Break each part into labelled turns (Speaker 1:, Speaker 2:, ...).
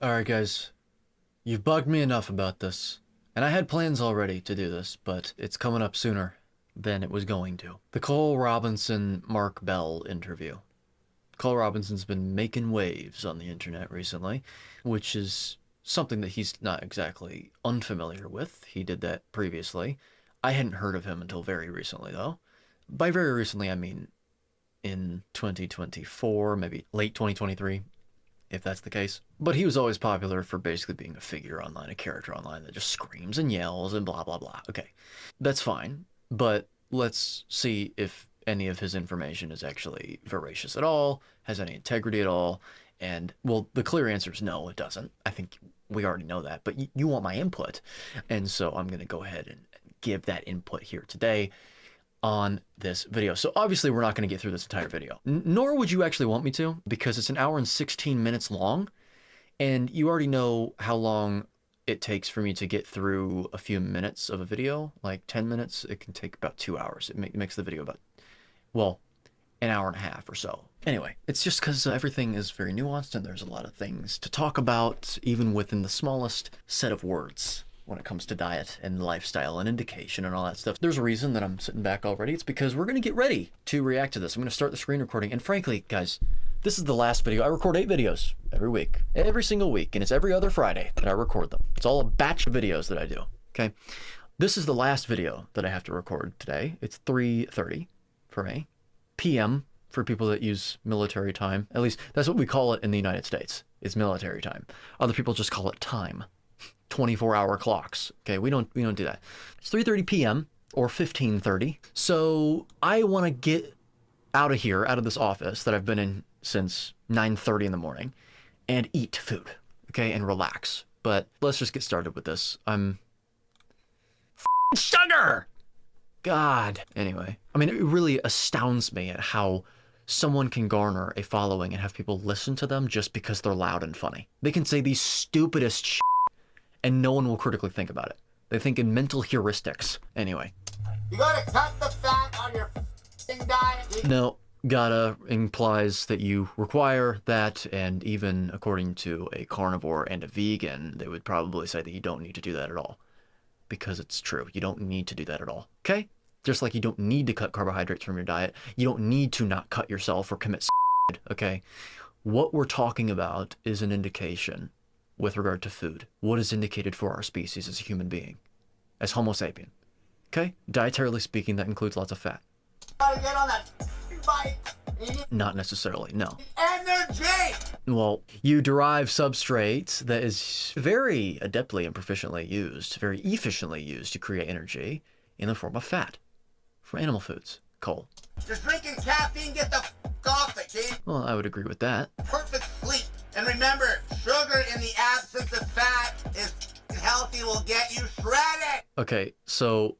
Speaker 1: Alright guys, you've bugged me enough about this. And I had plans already to do this, but it's coming up sooner than it was going to. The Cole Robinson Mark Bell interview. Cole Robinson's been making waves on the internet recently, which is something that he's not exactly unfamiliar with. He did that previously. I hadn't heard of him until very recently, though. By very recently, I mean in 2024, maybe late 2023, if that's the case. But he was always popular for basically being a figure online, a character online that just screams and yells and blah, blah, blah. Okay, that's fine. But let's see if any of his information is actually veracious at all, has any integrity at all. And, well, the clear answer is no, it doesn't. I think we already know that. But you want my input. And so I'm going to go ahead and give that input here today on this video. So obviously we're not going to get through this entire video, nor would you actually want me to, because it's an hour and 16 minutes long, and you already know how long it takes for me to get through a few minutes of a video, like 10 minutes. It can take about 2 hours. It makes the video about, well, an hour and a half or so. Anyway, it's just because everything is very nuanced and there's a lot of things to talk about, even within the smallest set of words. When it comes to diet and lifestyle and indication and all that stuff. There's a reason that I'm sitting back already. It's because we're going to get ready to react to this. I'm going to start the screen recording. And frankly, guys, this is the last video. I record 8 videos every week, every single week. And it's every other Friday that I record them. It's all a batch of videos that I do. Okay. This is the last video that I have to record today. It's 3:30 for me, PM for people that use military time. At least that's what we call it in the United States. It's military time. Other people just call it time. 24-hour clocks. Okay, we don't do that. It's 3:30 p.m. or 15:30. So I want to get out of here, out of this office that I've been in since 9:30 in the morning, and eat food. Okay, and relax. But let's just get started with this. I'm sugar. God. Anyway, I mean, it really astounds me at how someone can garner a following and have people listen to them just because they're loud and funny. They can say these stupidest shit and no one will critically think about it. They think in mental heuristics. Anyway.
Speaker 2: You gotta cut the fat on your diet.
Speaker 1: No, gotta implies that you require that, and even according to a carnivore and a vegan, they would probably say that you don't need to do that at all. Because it's true. You don't need to do that at all. Okay? Just like you don't need to cut carbohydrates from your diet, you don't need to not cut yourself or commit suicide. Okay? What we're talking about is an indication with regard to food. What is indicated for our species as a human being, as Homo sapien. Okay? Dietarily speaking, that includes lots of fat.
Speaker 2: Gotta get on that bike.
Speaker 1: Not necessarily, no.
Speaker 2: Energy!
Speaker 1: Well, you derive substrate that is very adeptly and proficiently used, very efficiently used to create energy in the form of fat from animal foods, coal.
Speaker 2: Just drinking caffeine, get the off the key.
Speaker 1: Well, I would agree with that.
Speaker 2: Perfect sleep. And remember, sugar in the absence of fat is healthy, will get you shredded.
Speaker 1: Okay, so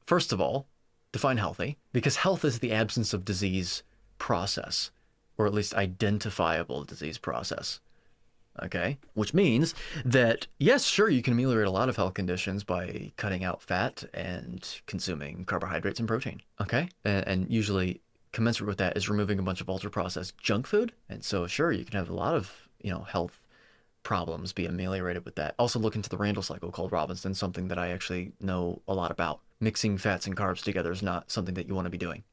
Speaker 1: first of all, define healthy, because health is the absence of disease process, or at least identifiable disease process. Okay, which means that, yes, sure, you can ameliorate a lot of health conditions by cutting out fat and consuming carbohydrates and protein. Okay, and usually commensurate with that is removing a bunch of ultra-processed junk food. And so, sure, you can have a lot of, health problems be ameliorated with that. Also look into the Randall cycle called Robinson, something that I actually know a lot about. Mixing fats and carbs together is not something that you want to be doing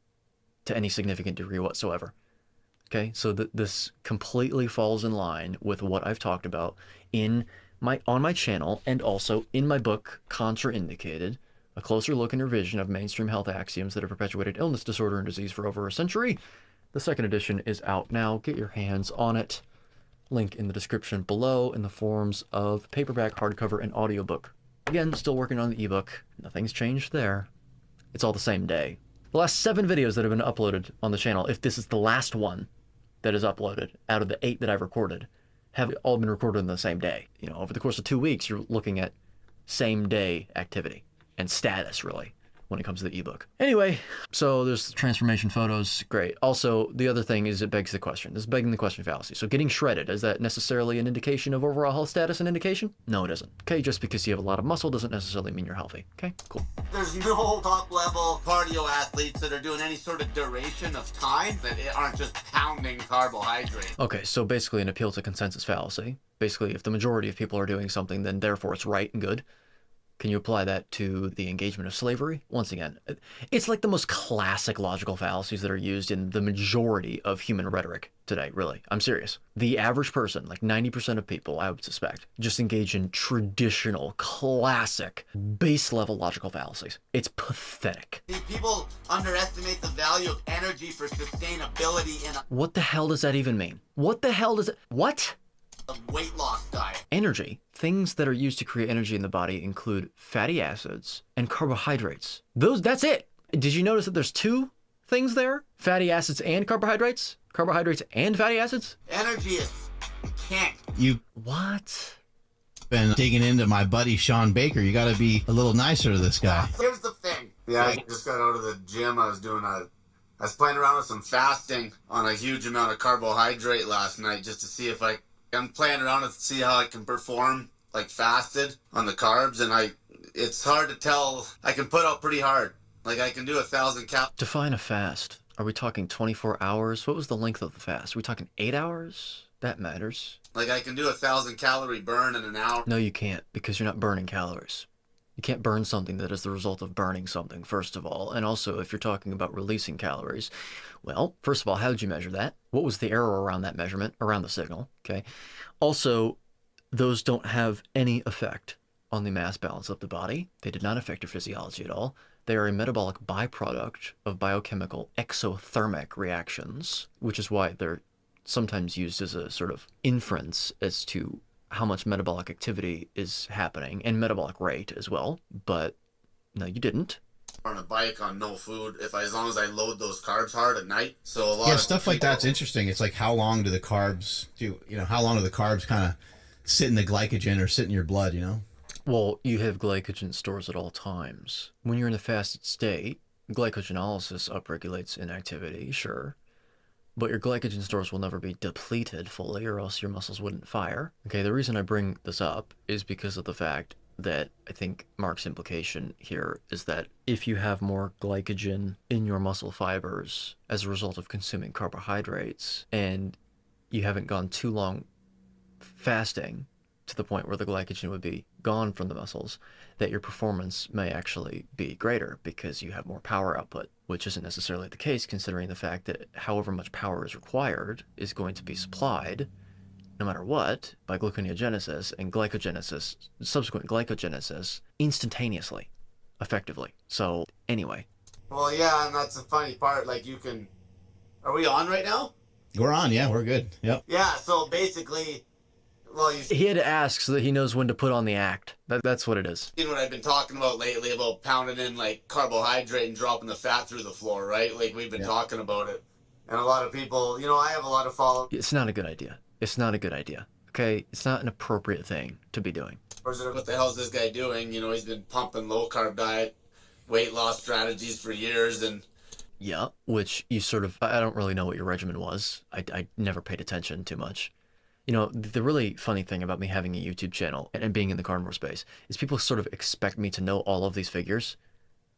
Speaker 1: to any significant degree whatsoever. Okay, so this completely falls in line with what I've talked about on my channel and also in my book, Contraindicated, a closer look and revision of mainstream health axioms that have perpetuated illness, disorder, and disease for over a century. The second edition is out now. Get your hands on it. Link in the description below in the forms of paperback, hardcover, and audiobook. Again, still working on the ebook. Nothing's changed there. It's all the same day. The last 7 videos that have been uploaded on the channel, if this is the last one that is uploaded out of the 8 that I've recorded, have all been recorded on the same day. Over the course of 2 weeks, you're looking at same day activity and status, really, when it comes to the ebook. Anyway, so there's the transformation photos. Great. Also, the other thing is it begs the question. This is begging the question fallacy. So getting shredded, is that necessarily an indication of overall health status and indication? No, it isn't. Okay, just because you have a lot of muscle doesn't necessarily mean you're healthy. Okay, cool.
Speaker 2: There's no top-level cardio athletes that are doing any sort of duration of time that aren't just pounding carbohydrates.
Speaker 1: Okay, so basically an appeal to consensus fallacy. Basically, if the majority of people are doing something, then therefore it's right and good. Can you apply that to the engagement of slavery? Once again, it's like the most classic logical fallacies that are used in the majority of human rhetoric today, really. I'm serious. The average person, like 90% of people, I would suspect, just engage in traditional, classic, base-level logical fallacies. It's pathetic.
Speaker 2: People underestimate the value of energy for sustainability in
Speaker 1: What the hell does that even mean? What the hell does it... What?
Speaker 2: a weight loss diet.
Speaker 1: Energy. Things that are used to create energy in the body include fatty acids and carbohydrates. That's it. Did you notice that there's two things there? Fatty acids and carbohydrates? Carbohydrates and fatty acids?
Speaker 2: Energy is king.
Speaker 3: You've
Speaker 1: What?
Speaker 3: been digging into my buddy Sean Baker. You got to be a little nicer to this guy.
Speaker 2: Here's the thing. Yeah, I just got out of the gym. I was playing around with some fasting on a huge amount of carbohydrate last night just to see if I'm playing around to see how I can perform like fasted on the carbs, and it's hard to tell. I can put out pretty hard. Like I can do 1,000 calories.
Speaker 1: Define a fast. Are we talking 24 hours? What was the length of the fast? Are we talking 8 hours? That matters.
Speaker 2: Like I can do 1,000 calorie burn in an hour.
Speaker 1: No, you can't, because you're not burning calories. You can't burn something that is the result of burning something, first of all. And also, if you're talking about releasing calories, well, first of all, how did you measure that? What was the error around that measurement, around the signal? Okay. Also, those don't have any effect on the mass balance of the body. They did not affect your physiology at all. They are a metabolic byproduct of biochemical exothermic reactions, which is why they're sometimes used as a sort of inference as to how much metabolic activity is happening and metabolic rate as well. But no, you didn't.
Speaker 2: On a bike on no food, as long as I load those carbs hard at night. So a lot
Speaker 3: Yeah,
Speaker 2: of
Speaker 3: stuff like that's interesting. It's like how long do the carbs kind of sit in the glycogen or sit in your blood, you know?
Speaker 1: Well, you have glycogen stores at all times. When you're in a fasted state, glycogenolysis upregulates inactivity, sure. But your glycogen stores will never be depleted fully, or else your muscles wouldn't fire. Okay, the reason I bring this up is because of the fact that I think Mark's implication here is that if you have more glycogen in your muscle fibers as a result of consuming carbohydrates, and you haven't gone too long fasting to the point where the glycogen would be gone from the muscles, that your performance may actually be greater because you have more power output, which isn't necessarily the case considering the fact that however much power is required is going to be supplied no matter what by gluconeogenesis and glycogenesis, subsequent glycogenesis, instantaneously, effectively. So anyway.
Speaker 2: Well, yeah, and that's the funny part. Like are we on right now?
Speaker 3: We're on, yeah, we're good. Yep.
Speaker 2: Yeah, so basically, well, you've
Speaker 1: He had to ask so that he knows when to put on the act. That's what it is.
Speaker 2: seen what I've been talking about lately about pounding in like carbohydrate and dropping the fat through the floor, right? Like we've been talking about it. And a lot of people, I have a lot of followers.
Speaker 1: It's not a good idea. It's not a good idea. Okay? It's not an appropriate thing to be doing.
Speaker 2: What the hell is this guy doing? He's been pumping low carb diet, weight loss strategies for years, and
Speaker 1: Yeah, which you sort of, I don't really know what your regimen was. I never paid attention too much. The really funny thing about me having a YouTube channel and being in the carnivore space is people sort of expect me to know all of these figures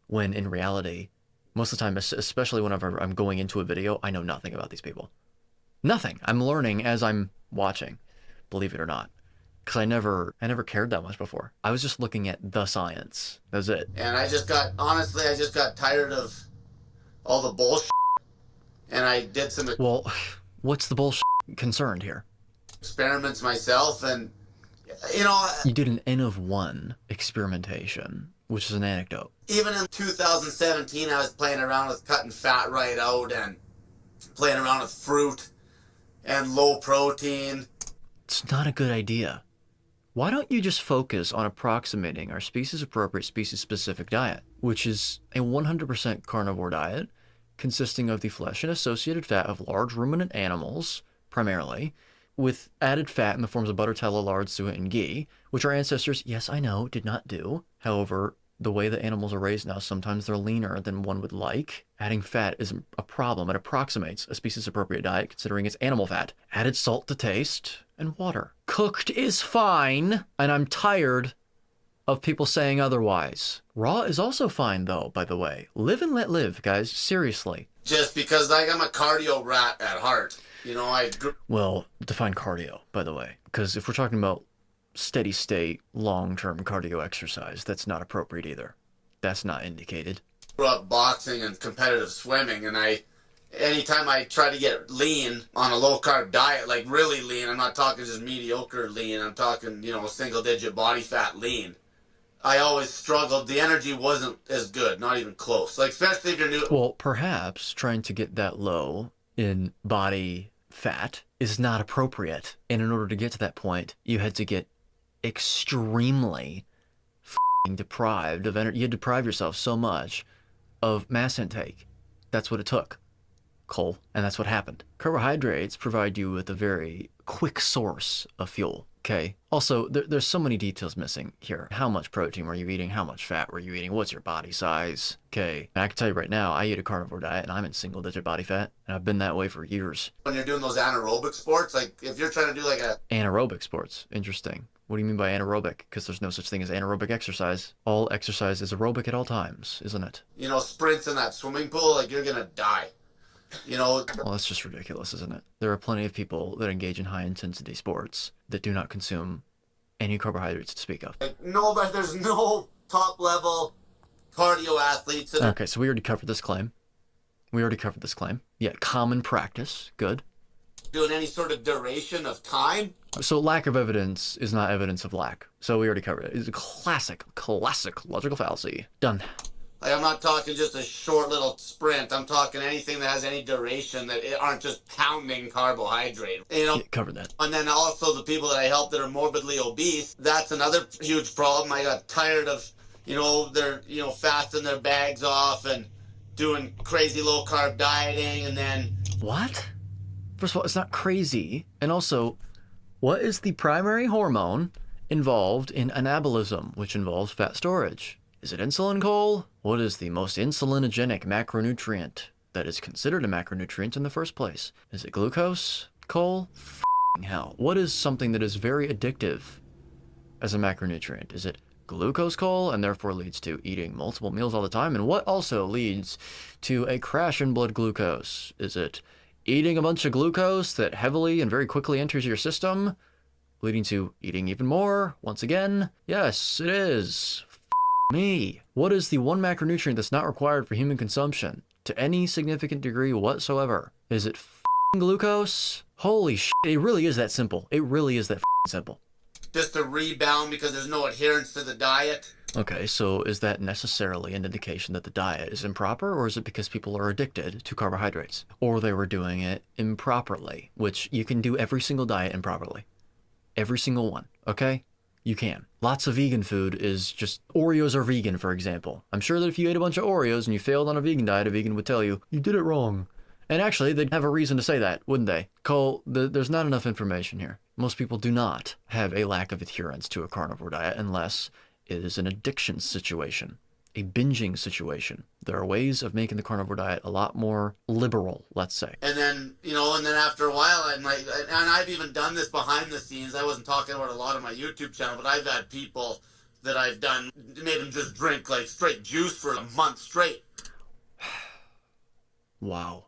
Speaker 1: when in reality, most of the time, especially whenever I'm going into a video, I know nothing about these people. Nothing. I'm learning as I'm watching, believe it or not. Because I never cared that much before. I was just looking at the science. That was it.
Speaker 2: I just got tired of all the bullshit, and I did some
Speaker 1: Well, what's the bullshit concerned here?
Speaker 2: experiments myself, and
Speaker 1: You did an N of 1 experimentation, which is an anecdote.
Speaker 2: even in 2017, I was playing around with cutting fat right out and playing around with fruit and low protein.
Speaker 1: It's not a good idea. Why don't you just focus on approximating our species-appropriate, species-specific diet, which is a 100% carnivore diet consisting of the flesh and associated fat of large ruminant animals, primarily, with added fat in the forms of butter, tallow, lard, suet, and ghee, which our ancestors, yes, I know, did not do. However, the way that animals are raised now, sometimes they're leaner than one would like. Adding fat is a problem. It approximates a species-appropriate diet considering it's animal fat. Added salt to taste and water. Cooked is fine, and I'm tired of people saying otherwise. Raw is also fine though, by the way. Live and let live, guys. Seriously.
Speaker 2: Just because like I'm a cardio rat at heart. You know,
Speaker 1: Well, define cardio, by the way. Because if we're talking about steady state, long-term cardio exercise, that's not appropriate either. That's not indicated.
Speaker 2: grew up boxing and competitive swimming, and anytime I try to get lean on a low carb diet, like really lean, I'm not talking just mediocre lean, I'm talking, single digit body fat lean, I always struggled. The energy wasn't as good, not even close. Like, especially if you're new.
Speaker 1: Well, perhaps trying to get that low in body fat is not appropriate. And in order to get to that point, you had to get extremely deprived of energy. You had to deprive yourself so much of mass intake. That's what it took, Cole. And that's what happened. Carbohydrates provide you with a very quick source of fuel. Okay. Also, there's so many details missing here. How much protein were you eating? How much fat were you eating? What's your body size? Okay. And I can tell you right now, I eat a carnivore diet and I'm in single digit body fat. And I've been that way for years.
Speaker 2: When you're doing those anaerobic sports, like if you're trying to do like a...
Speaker 1: Anaerobic sports. Interesting. What do you mean by anaerobic? Because there's no such thing as anaerobic exercise. All exercise is aerobic at all times, isn't it?
Speaker 2: Sprints in that swimming pool, like you're going to die.
Speaker 1: Well, that's just ridiculous, isn't it? There are plenty of people that engage in high-intensity sports that do not consume any carbohydrates to speak of.
Speaker 2: No, but there's no top-level cardio athletes.
Speaker 1: Okay, so we already covered this claim. Yeah, common practice. Good.
Speaker 2: Doing any sort of duration of time.
Speaker 1: So lack of evidence is not evidence of lack. So we already covered it. It's a classic logical fallacy. Done.
Speaker 2: Like, I'm not talking just a short little sprint. I'm talking anything that has any duration that aren't just pounding carbohydrate.
Speaker 1: Yeah, covered that.
Speaker 2: And then also the people that I help that are morbidly obese, that's another huge problem. I got tired of, they're, fasting their bags off and doing crazy low carb dieting and then...
Speaker 1: What? First of all, it's not crazy. And also, what is the primary hormone involved in anabolism, which involves fat storage? Is it insulin, Cole? What is the most insulinogenic macronutrient that is considered a macronutrient in the first place? Is it glucose, Cole? F***ing hell. What is something that is very addictive as a macronutrient? Is it glucose, Cole, and therefore leads to eating multiple meals all the time? And what also leads to a crash in blood glucose? Is it eating a bunch of glucose that heavily and very quickly enters your system, leading to eating even more? Once again, yes, it is. Me. What is the one macronutrient that's not required for human consumption to any significant degree whatsoever? Is it glucose? Holy shit, it really is that simple. It really is that simple.
Speaker 2: Just to rebound because there's no adherence to the diet.
Speaker 1: Okay, so is that necessarily an indication that the diet is improper, or is it because people are addicted to carbohydrates? Or they were doing it improperly, which you can do every single diet improperly. Every single one, okay? You can. Lots of vegan food is just... Oreos are vegan, for example. I'm sure that if you ate a bunch of Oreos and you failed on a vegan diet, a vegan would tell you, you did it wrong. And actually, they'd have a reason to say that, wouldn't they? Cole, there's not enough information here. Most people do not have a lack of adherence to a carnivore diet unless it is an addiction situation, a binging situation. There are ways of making the carnivore diet a lot more liberal, let's say.
Speaker 2: And then, and then after a while, I'm like, and I've even done this behind the scenes. I wasn't talking about a lot on my YouTube channel, but I've had people that I've done, made them just drink like straight juice for a month straight.
Speaker 1: Wow.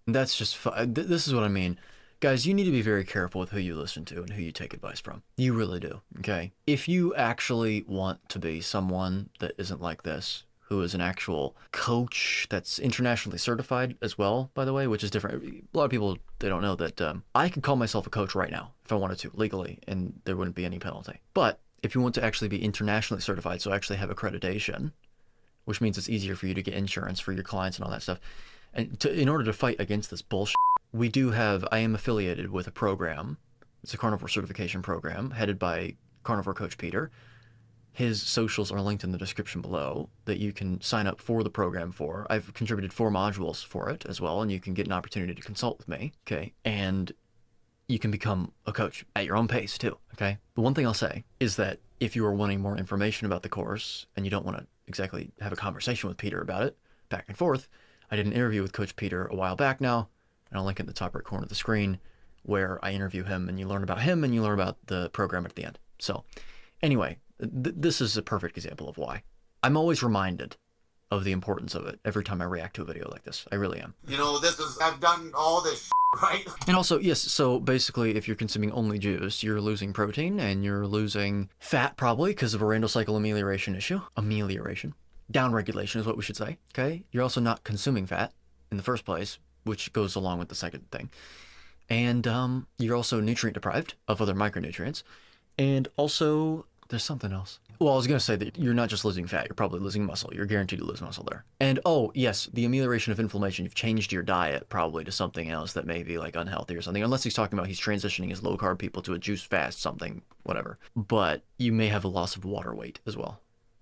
Speaker 1: That's just, this is what I mean. Guys, you need to be very careful with who you listen to and who you take advice from. You really do, okay? If you actually want to be someone that isn't like this, who is an actual coach that's internationally certified as well, by the way, which is different. A lot of people, they don't know that I could call myself a coach right now if I wanted to, legally, and there wouldn't be any penalty. But if you want to actually be internationally certified, so actually have accreditation, which means it's easier for you to get insurance for your clients and all that stuff, and in order to fight against this bullshit, I am affiliated with a program. It's a carnivore certification program headed by carnivore coach Peter. His socials are linked in the description below that you can sign up for the program for. I've contributed 4 modules for it as well, and you can get an opportunity to consult with me. Okay. And you can become a coach at your own pace too, okay? The one thing I'll say is that if you are wanting more information about the course and you don't want to exactly have a conversation with Peter about it, back and forth, I did an interview with Coach Peter a while back now, and I'll link it in the top right corner of the screen, where I interview him and you learn about him and you learn about the program at the end. So anyway, this is a perfect example of why. I'm always reminded of the importance of it every time I react to a video like this. I really am.
Speaker 2: You know, I've done all this right?
Speaker 1: And also, yes, so basically if you're consuming only juice, you're losing protein and you're losing fat probably because of a Randall cycle amelioration issue. Amelioration. Downregulation is what we should say, okay? You're also not consuming fat in the first place, which goes along with the second thing. And you're also nutrient deprived of other micronutrients. And also, there's something else. Well, I was going to say that you're not just losing fat, you're probably losing muscle. You're guaranteed to lose muscle there. And oh, yes, the amelioration of inflammation. You've changed your diet probably to something else that may be like unhealthy or something. Unless he's talking about he's transitioning his low carb people to a juice fast something, whatever. But you may have a loss of water weight as well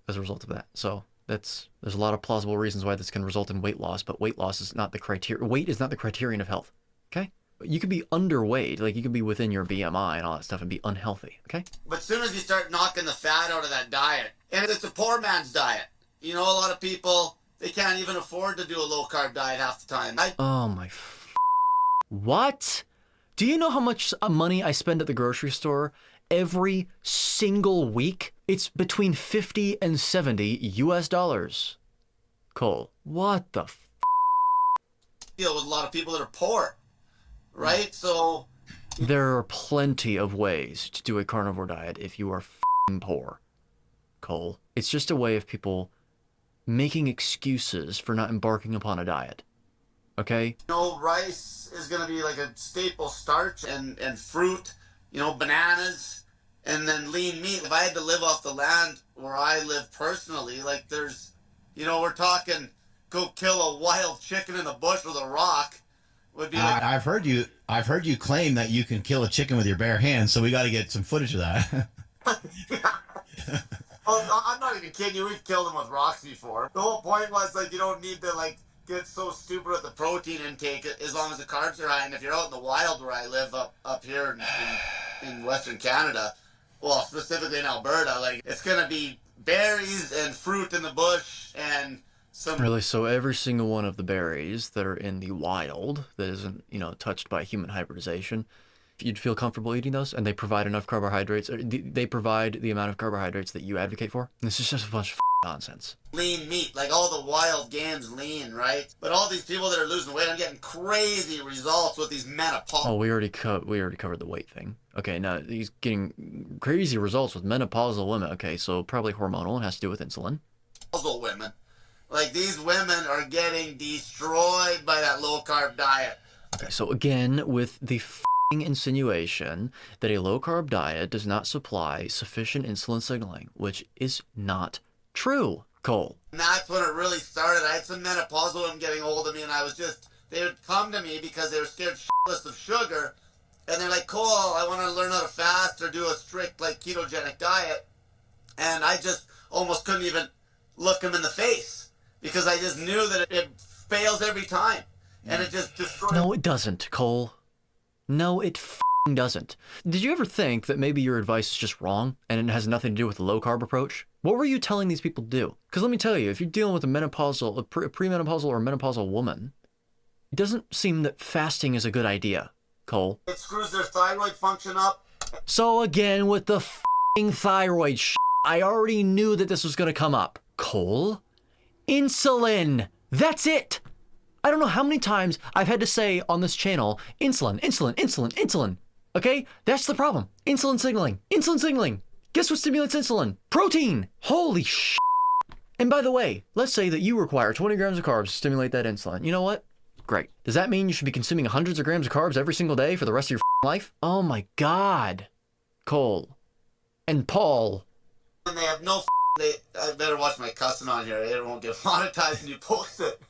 Speaker 1: as a result of that. So there's a lot of plausible reasons why this can result in weight loss, but weight loss is not the criteria. Weight is not the criterion of health, okay? You could be underweight, like you could be within your BMI and all that stuff and be unhealthy, okay?
Speaker 2: But as soon as you start knocking the fat out of that diet, and it's a poor man's diet. You know, a lot of people, they can't even afford to do a low-carb diet half the time.
Speaker 1: Oh my What? Do you know how much money I spend at the grocery store every single week? It's between 50 and 70 US dollars. Cole, what the
Speaker 2: deal with a lot of people that are poor, right? So
Speaker 1: there are plenty of ways to do a carnivore diet if you are poor, Cole. It's just a way of people making excuses for not embarking upon a diet, okay?
Speaker 2: You know, rice is going to be like a staple starch and fruit, you know, bananas, and then lean meat. If I had to live off the land where I live personally, like there's, you know, we're talking go kill a wild chicken in the bush with a rock would be like...
Speaker 3: I've heard you claim that you can kill a chicken with your bare hands, so we got to get some footage of that.
Speaker 2: Oh, I'm not even kidding you. We've killed them with rocks before. The whole point was like you don't need to like get so stupid with the protein intake as long as the carbs are high. And if you're out in the wild where I live up here in Western Canada, well, specifically in Alberta, like it's gonna be berries and fruit in the bush and some...
Speaker 1: Really? So every single one of the berries that are in the wild that isn't, you know, touched by human hybridization, you'd feel comfortable eating those, and they provide enough carbohydrates, or they provide the amount of carbohydrates that you advocate for? This is just a bunch of nonsense.
Speaker 2: Lean meat, like all the wild game's lean, right? But all these people that are losing weight, I'm getting crazy results with these menopause.
Speaker 1: Oh, we already covered the weight thing. Okay, now he's getting crazy results with menopausal women. Okay, so probably hormonal. It has to do with insulin.
Speaker 2: Women. Like, these women are getting destroyed by that low-carb diet.
Speaker 1: Okay, so again, with the insinuation that a low-carb diet does not supply sufficient insulin signaling, which is not true, Cole.
Speaker 2: And that's when it really started. I had some menopausal women getting hold of me, and they would come to me because they were scared shitless of sugar, and they're like, Cole, I want to learn how to fast or do a strict, like, ketogenic diet, and I just almost couldn't even look them in the face. Because I just knew that it fails every time. And it just destroys...
Speaker 1: No, it doesn't, Cole. No, it doesn't. Did you ever think that maybe your advice is just wrong and it has nothing to do with the low-carb approach? What were you telling these people to do? Because let me tell you, if you're dealing with a premenopausal or menopausal woman, it doesn't seem that fasting is a good idea, Cole.
Speaker 2: It screws their thyroid function up.
Speaker 1: So again, with the thyroid I already knew that this was going to come up. Cole? Insulin! That's it! I don't know how many times I've had to say on this channel, insulin, insulin, insulin, insulin. Okay? That's the problem. Insulin signaling. Insulin signaling. Guess what stimulates insulin? Protein! Holy And by the way, let's say that you require 20 grams of carbs to stimulate that insulin. You know what? Great. Does that mean you should be consuming hundreds of grams of carbs every single day for the rest of your life? Oh my God. Cole. And Paul.
Speaker 2: And they have no I better watch my cussing on here. It won't get monetized when you post it.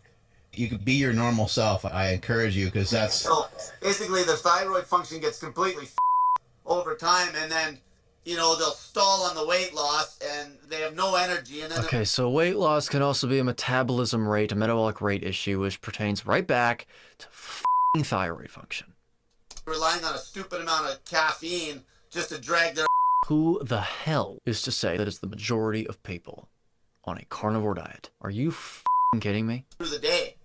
Speaker 3: You could be your normal self. I encourage you because that's...
Speaker 2: So basically the thyroid function gets completely over time, and then, you know, they'll stall on the weight loss and they have no energy. And then
Speaker 1: okay, so weight loss can also be a metabolism rate, a metabolic rate issue, which pertains right back to thyroid function.
Speaker 2: relying on a stupid amount of caffeine just to drag their
Speaker 1: Who the hell is to say that it's the majority of people on a carnivore diet? Are you f***ing kidding me?
Speaker 2: through the day.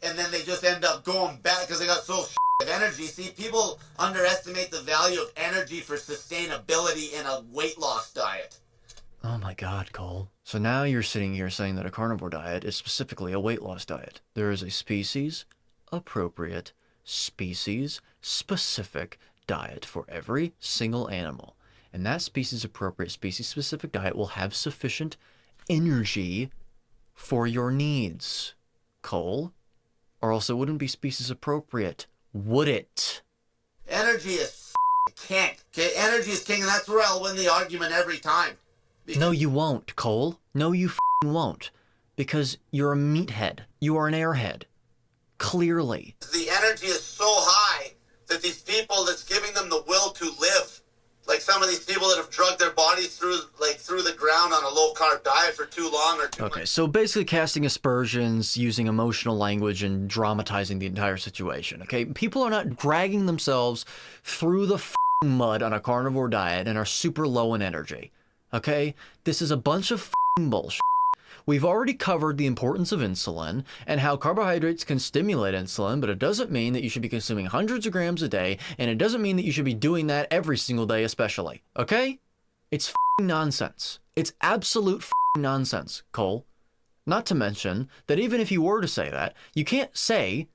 Speaker 2: And then they just end up going back because they got so of energy. See, people underestimate the value of energy for sustainability in a weight loss diet.
Speaker 1: Oh my god, Cole. So now you're sitting here saying that a carnivore diet is specifically a weight loss diet. There is a species-appropriate, species-specific diet for every single animal. And that species-appropriate, species-specific diet will have sufficient energy for your needs, Cole. Or else it wouldn't be species-appropriate, would it?
Speaker 2: Energy is king. Okay, energy is king, and that's where I'll win the argument every time.
Speaker 1: No, you won't, Cole. No, you won't. Because you're a meathead. You are an airhead. Clearly.
Speaker 2: The energy is so high that these people that's giving them the will to live, like some of these people that have drugged their bodies through the ground on a low-carb diet for too long or too
Speaker 1: Okay,
Speaker 2: much.
Speaker 1: so basically casting aspersions, using emotional language, and dramatizing the entire situation, okay? People are not dragging themselves through the mud on a carnivore diet and are super low in energy, okay? This is a bunch of bullshit. We've already covered the importance of insulin and how carbohydrates can stimulate insulin, but it doesn't mean that you should be consuming hundreds of grams a day, and it doesn't mean that you should be doing that every single day especially, okay? It's nonsense. It's absolute nonsense, Cole. Not to mention that even if you were to say that, you can't say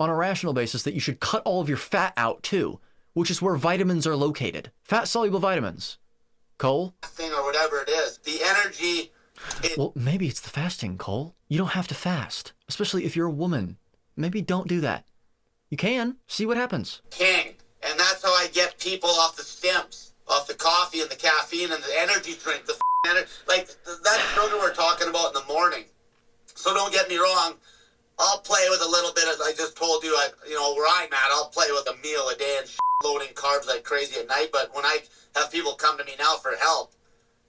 Speaker 1: on a rational basis that you should cut all of your fat out too, which is where vitamins are located. Fat-soluble vitamins. Cole?
Speaker 2: Thing or whatever it is, the energy...
Speaker 1: Well, maybe it's the fasting, Cole. You don't have to fast, especially if you're a woman. Maybe don't do that. You can. See what happens.
Speaker 2: King. And that's how I get people off the stems, off the coffee and the caffeine and the energy drink, the energy, like that sugar we're talking about in the morning. So don't get me wrong. I'll play with a little bit, as I just told you, where I'm at, I'll play with a meal a day and loading carbs like crazy at night. But when I have people come to me now for help,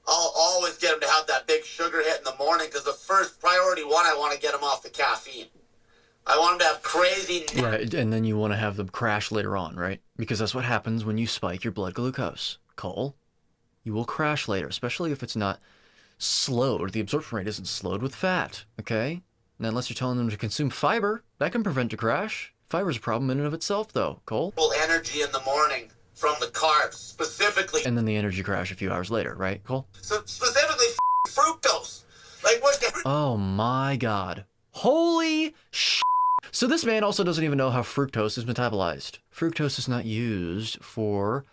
Speaker 2: I'll always get them to have that big sugar hit in the morning because the first priority one, I want to get them off the caffeine. I want them to have crazy...
Speaker 1: Right, and then you want to have them crash later on, right? Because that's what happens when you spike your blood glucose, Cole. You will crash later, especially if it's not slowed. The absorption rate isn't slowed with fat, okay? And unless you're telling them to consume fiber, that can prevent a crash. Fiber's a problem in and of itself, though, Cole.
Speaker 2: Energy in the morning from the carbs, specifically.
Speaker 1: And then the energy crash a few hours later, right, Cole?
Speaker 2: So specifically fructose. Like what?
Speaker 1: Oh my god. Holy sh**. So this man also doesn't even know how fructose is metabolized. Fructose is not used for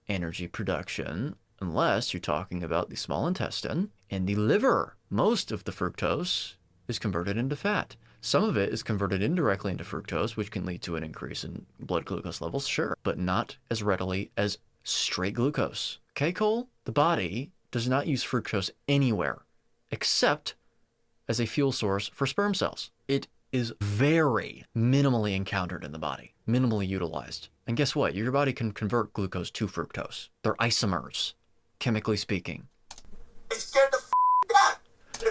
Speaker 1: energy production unless you're talking about the small intestine and the liver. Most of the fructose is converted into fat. Some of it is converted indirectly into fructose, which can lead to an increase in blood glucose levels, sure, but not as readily as straight glucose. Okay, Cole? The body does not use fructose anywhere except as a fuel source for sperm cells. It is very minimally encountered in the body, minimally utilized. And guess what? Your body can convert glucose to fructose. They're isomers, chemically speaking.
Speaker 2: I'm scared to death.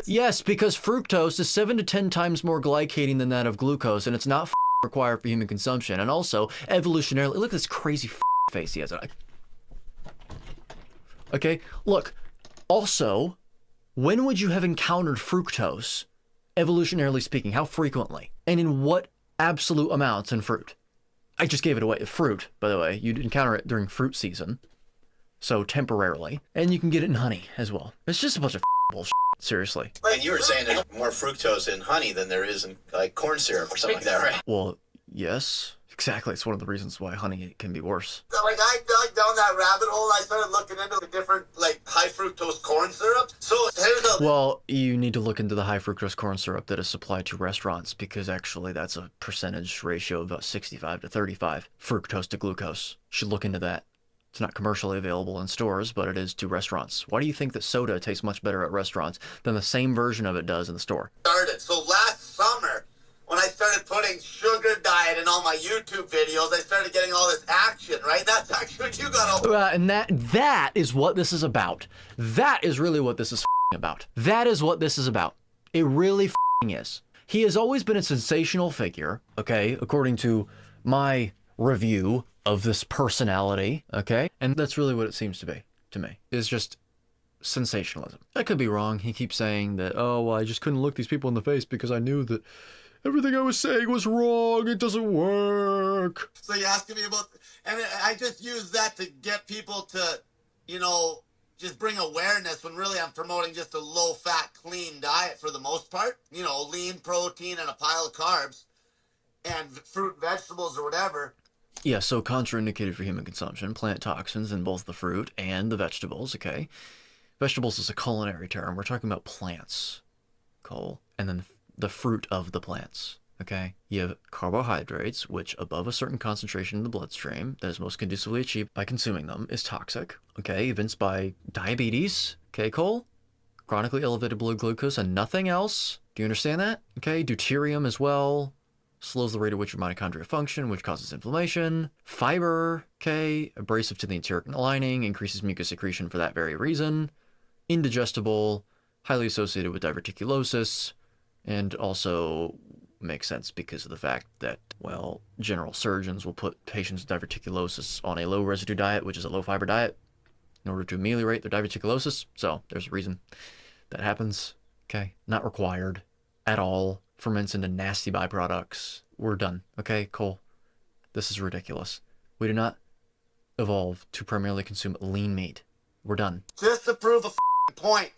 Speaker 1: Yes, because fructose is 7 to 10 times more glycating than that of glucose, and it's not required for human consumption. And also, evolutionarily, look at this crazy face he has. Okay, look. Also, when would you have encountered fructose, evolutionarily speaking? How frequently? And in what absolute amounts in fruit? I just gave it away. Fruit, by the way. You'd encounter it during fruit season. So, temporarily. And you can get it in honey as well. It's just a bunch of bullshit. Seriously.
Speaker 4: And you were saying there's more fructose in honey than there is in like corn syrup or something like that, right?
Speaker 1: Well, yes. Exactly. It's one of the reasons why honey can be worse.
Speaker 2: So like I dug down that rabbit hole and I started looking into the different like high fructose corn syrup. So here's a...
Speaker 1: Well, you need to look into the high fructose corn syrup that is supplied to restaurants because actually that's a percentage ratio of about 65 to 35 fructose to glucose. You should look into that. It's not commercially available in stores, but it is to restaurants. Why do you think that soda tastes much better at restaurants than the same version of it does in the store?
Speaker 2: So last summer, when I started putting sugar diet in all my YouTube videos, I started getting all this action, right? That's actually what you got all...
Speaker 1: And that is what this is about. That is really what this is about. That is what this is about. It really is. He has always been a sensational figure, okay, according to my review of this personality, okay? And that's really what it seems to be, to me, is just sensationalism. I could be wrong. He keeps saying that, oh, well, I just couldn't look these people in the face because I knew that everything I was saying was wrong. It doesn't work.
Speaker 2: So you're asking me about, and I just use that to get people to, you know, just bring awareness when really I'm promoting just a low-fat, clean diet for the most part. You know, lean protein and a pile of carbs and fruit, vegetables, or whatever.
Speaker 1: Yeah, so contraindicated for human consumption, plant toxins in both the fruit and the vegetables, okay? Vegetables is a culinary term. We're talking about plants, Cole, and then the fruit of the plants, okay? You have carbohydrates, which above a certain concentration in the bloodstream that is most conducively achieved by consuming them is toxic, okay? Evinced by diabetes, okay, Cole? Chronically elevated blood glucose and nothing else. Do you understand that? Okay, deuterium as well. Slows the rate at which your mitochondria function, which causes inflammation. Fiber, okay, abrasive to the enteric lining, increases mucus secretion for that very reason. Indigestible, highly associated with diverticulosis, and also makes sense because of the fact that, well, general surgeons will put patients with diverticulosis on a low residue diet, which is a low fiber diet, in order to ameliorate their diverticulosis. So there's a reason that happens, okay? Not required at all. Ferments into nasty byproducts. We're done, okay, Cole? This is ridiculous. We do not evolve to primarily consume lean meat. We're done.
Speaker 2: Just to prove a point,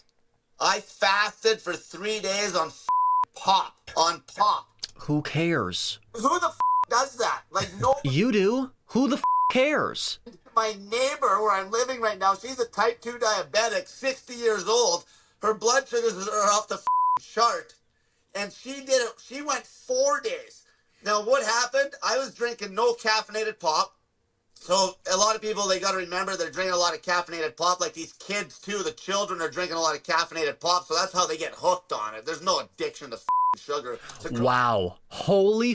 Speaker 2: I fasted for 3 days on pop. On pop.
Speaker 1: Who cares?
Speaker 2: Who the does that? Like, no.
Speaker 1: You do? Who the cares?
Speaker 2: My neighbor, where I'm living right now, she's a type 2 diabetic, 60 years old. Her blood sugars are off the chart. And she did it. She went 4 days. Now, what happened? I was drinking no caffeinated pop. So a lot of people, they got to remember they're drinking a lot of caffeinated pop. Like these kids, too. The children are drinking a lot of caffeinated pop. So that's how they get hooked on it. There's no addiction to sugar.
Speaker 1: Wow. Holy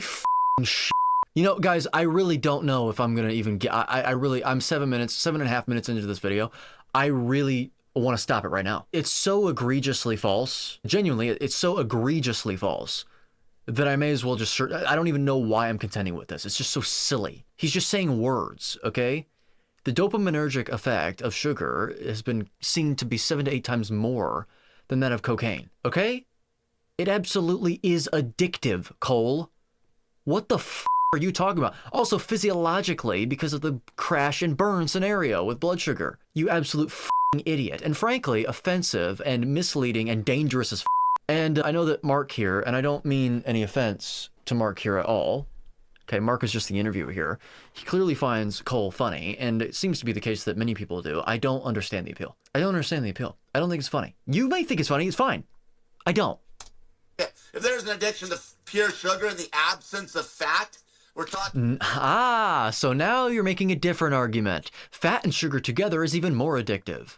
Speaker 1: shit. You know, guys, I really don't know if I'm going to even get... I'm 7.5 minutes into this video. I really want to stop it right now. It's so egregiously false. Genuinely, it's so egregiously false that I may as well just... I don't even know why I'm contending with this. It's just so silly. He's just saying words, okay? The dopaminergic effect of sugar has been seen to be 7 to 8 times more than that of cocaine, okay? It absolutely is addictive, Cole. What the are you talking about? Also, physiologically, because of the crash and burn scenario with blood sugar. You absolute idiot. And frankly, offensive and misleading and dangerous as And I know that Mark here, and I don't mean any offense to Mark here at all. Okay, Mark is just the interviewer here. He clearly finds Cole funny, and it seems to be the case that many people do. I don't understand the appeal. I don't understand the appeal. I don't think it's funny. You may think it's funny. It's fine. I don't.
Speaker 2: Yeah. If there's an addiction to pure sugar in the absence of fat, we're talking...
Speaker 1: so now you're making a different argument. Fat and sugar together is even more addictive.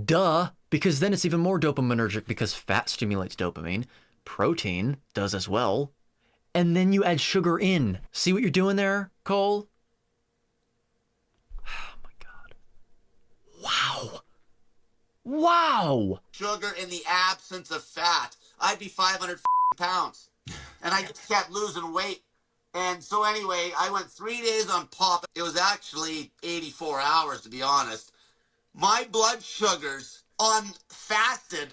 Speaker 1: Duh, because then it's even more dopaminergic because fat stimulates dopamine. Protein does as well. And then you add sugar in. See what you're doing there, Cole? Oh my God. Wow. Wow.
Speaker 2: Sugar in the absence of fat. I'd be 500 pounds. And I just kept losing weight. And so anyway, I went 3 days on pop. It was actually 84 hours, to be honest. My blood sugars on fasted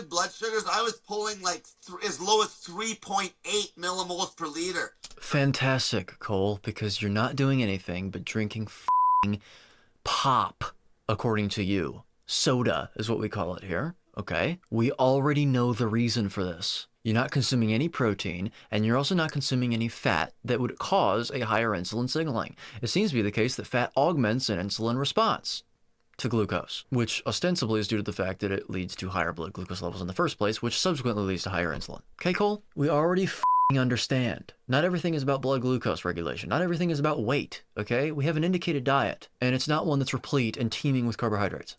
Speaker 2: blood sugars, I was pulling like as low as 3.8 millimoles per liter.
Speaker 1: Fantastic, Cole, because you're not doing anything but drinking pop, according to you. Soda is what we call it here, okay? We already know the reason for this. You're not consuming any protein, and you're also not consuming any fat that would cause a higher insulin signaling. It seems to be the case that fat augments an insulin response to glucose, which ostensibly is due to the fact that it leads to higher blood glucose levels in the first place, which subsequently leads to higher insulin. Okay, Cole? We already understand. Not everything is about blood glucose regulation. Not everything is about weight, okay? We have an indicated diet, and it's not one that's replete and teeming with carbohydrates.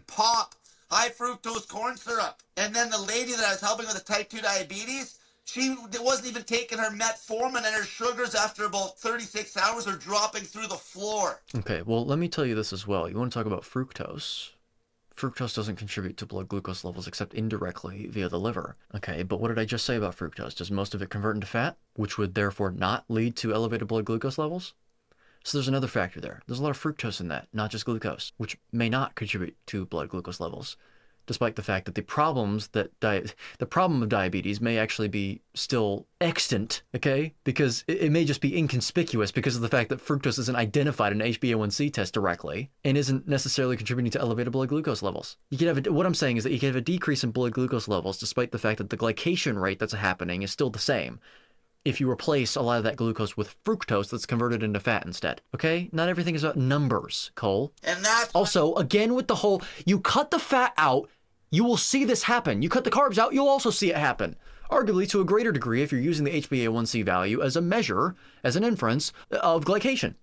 Speaker 2: Pop, high fructose corn syrup. And then the lady that I was helping with the type 2 diabetes, she wasn't even taking her metformin, and her sugars after about 36 hours are dropping through the floor.
Speaker 1: Okay, well, let me tell you this as well. You want to talk about fructose? Fructose doesn't contribute to blood glucose levels except indirectly via the liver. Okay, but what did I just say about fructose? Does most of it convert into fat, which would therefore not lead to elevated blood glucose levels? So there's another factor there. There's a lot of fructose in that, not just glucose, which may not contribute to blood glucose levels, despite the fact that the problem of diabetes may actually be still extant, okay? Because it may just be inconspicuous because of the fact that fructose isn't identified in an HbA1c test directly and isn't necessarily contributing to elevated blood glucose levels. You could have what I'm saying is that you can have a decrease in blood glucose levels despite the fact that the glycation rate that's happening is still the same if you replace a lot of that glucose with fructose that's converted into fat instead, okay? Not everything is about numbers, Cole.
Speaker 2: And that's
Speaker 1: Also, again with the whole, you cut the fat out, you will see this happen. You cut the carbs out, you'll also see it happen. Arguably to a greater degree if you're using the HbA1c value as a measure, as an inference of glycation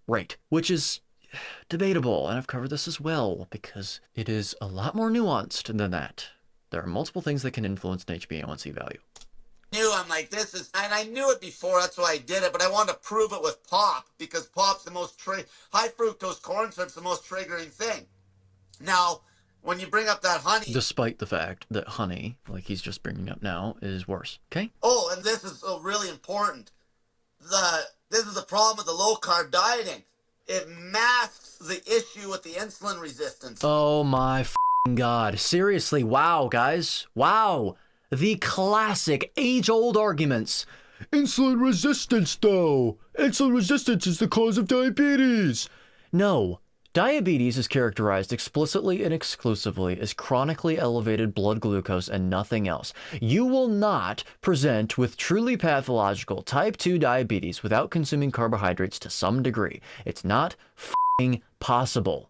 Speaker 1: rate, which is debatable. And I've covered this as well because it is a lot more nuanced than that. There are multiple things that can influence an HbA1c value.
Speaker 2: I'm like, this is, and I knew it before, that's why I did it, but I wanted to prove it with pop, because pop's the most, high fructose corn syrup's the most triggering thing. Now, when you bring up that honey...
Speaker 1: Despite the fact that honey, like he's just bringing up now, is worse, okay?
Speaker 2: Oh, and this is really important. This is the problem with the low-carb dieting. It masks the issue with the insulin resistance.
Speaker 1: Oh my f***ing God. Seriously, wow, guys. Wow. The classic age-old arguments. Insulin resistance, though. Insulin resistance is the cause of diabetes. No. Diabetes is characterized explicitly and exclusively as chronically elevated blood glucose and nothing else. You will not present with truly pathological type 2 diabetes without consuming carbohydrates to some degree. It's not f***ing possible.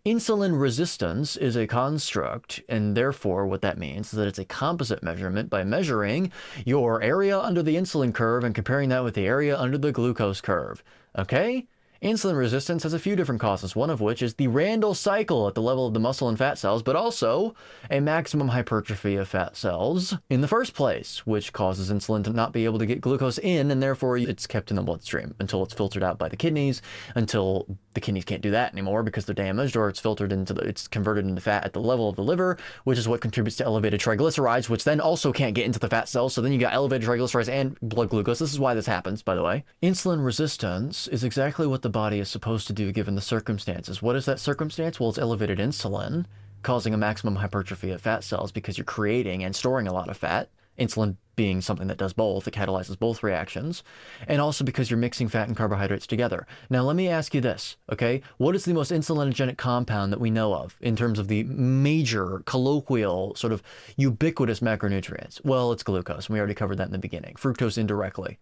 Speaker 1: Insulin resistance is a construct, and therefore what that means is that it's a composite measurement by measuring your area under the insulin curve and comparing that with the area under the glucose curve. Okay? Insulin resistance has a few different causes, one of which is the Randle cycle at the level of the muscle and fat cells, but also a maximum hypertrophy of fat cells in the first place, which causes insulin to not be able to get glucose in, and therefore it's kept in the bloodstream until it's filtered out by the kidneys, until the kidneys can't do that anymore because they're damaged, or it's converted into fat at the level of the liver, which is what contributes to elevated triglycerides, which then also can't get into the fat cells, so then you got elevated triglycerides and blood glucose. This is why this happens, by the way. Insulin resistance is exactly what the body is supposed to do given the circumstances. What is that circumstance? Well, it's elevated insulin, causing a maximum hypertrophy of fat cells because you're creating and storing a lot of fat. Insulin being something that does both, it catalyzes both reactions, and also because you're mixing fat and carbohydrates together. Now, let me ask you this, okay? What is the most insulinogenic compound that we know of in terms of the major, colloquial, sort of ubiquitous macronutrients? Well, it's glucose. We already covered that in the beginning. Fructose indirectly,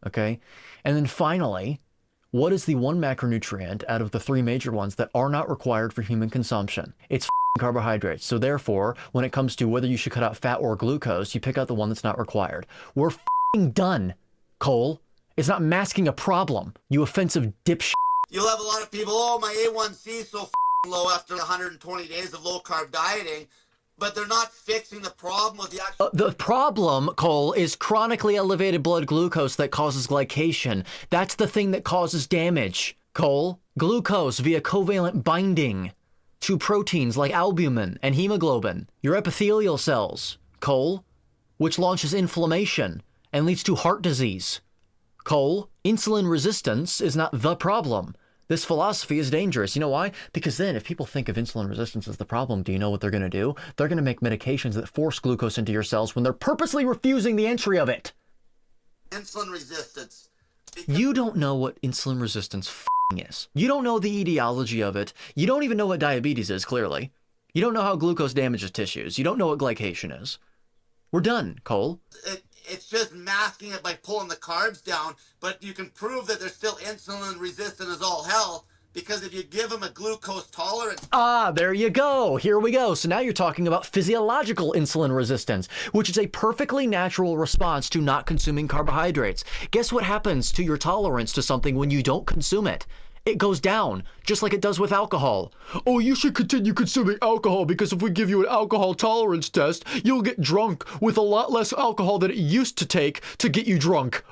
Speaker 1: okay? And then finally, what is the one macronutrient out of the three major ones that are not required for human consumption? It's carbohydrates. So therefore, when it comes to whether you should cut out fat or glucose, you pick out the one that's not required. We're done, Cole. It's not masking a problem, you offensive dipshit.
Speaker 2: You'll have a lot of people, oh, my A1C is so low after 120 days of low-carb dieting, but they're not fixing the problem with the actual...
Speaker 1: The problem, Cole, is chronically elevated blood glucose that causes glycation. That's the thing that causes damage, Cole. Glucose via covalent binding to proteins like albumin and hemoglobin, your epithelial cells, Cole, which launches inflammation and leads to heart disease. Cole, insulin resistance is not the problem. This philosophy is dangerous. You know why? Because then if people think of insulin resistance as the problem, do you know what they're going to do? They're going to make medications that force glucose into your cells when they're purposely refusing the entry of it.
Speaker 2: Insulin resistance.
Speaker 1: You don't know what insulin resistance is. You don't know the etiology of it. You don't even know what diabetes is, clearly. You don't know how glucose damages tissues. You don't know what glycation is. We're done, Cole.
Speaker 2: It's just masking it by pulling the carbs down, but you can prove that they're still insulin resistant as all hell, because if you give them a glucose tolerance...
Speaker 1: Ah, there you go. Here we go. So now you're talking about physiological insulin resistance, which is a perfectly natural response to not consuming carbohydrates. Guess what happens to your tolerance to something when you don't consume it? It goes down, just like it does with alcohol. Oh, you should continue consuming alcohol because if we give you an alcohol tolerance test, you'll get drunk with a lot less alcohol than it used to take to get you drunk.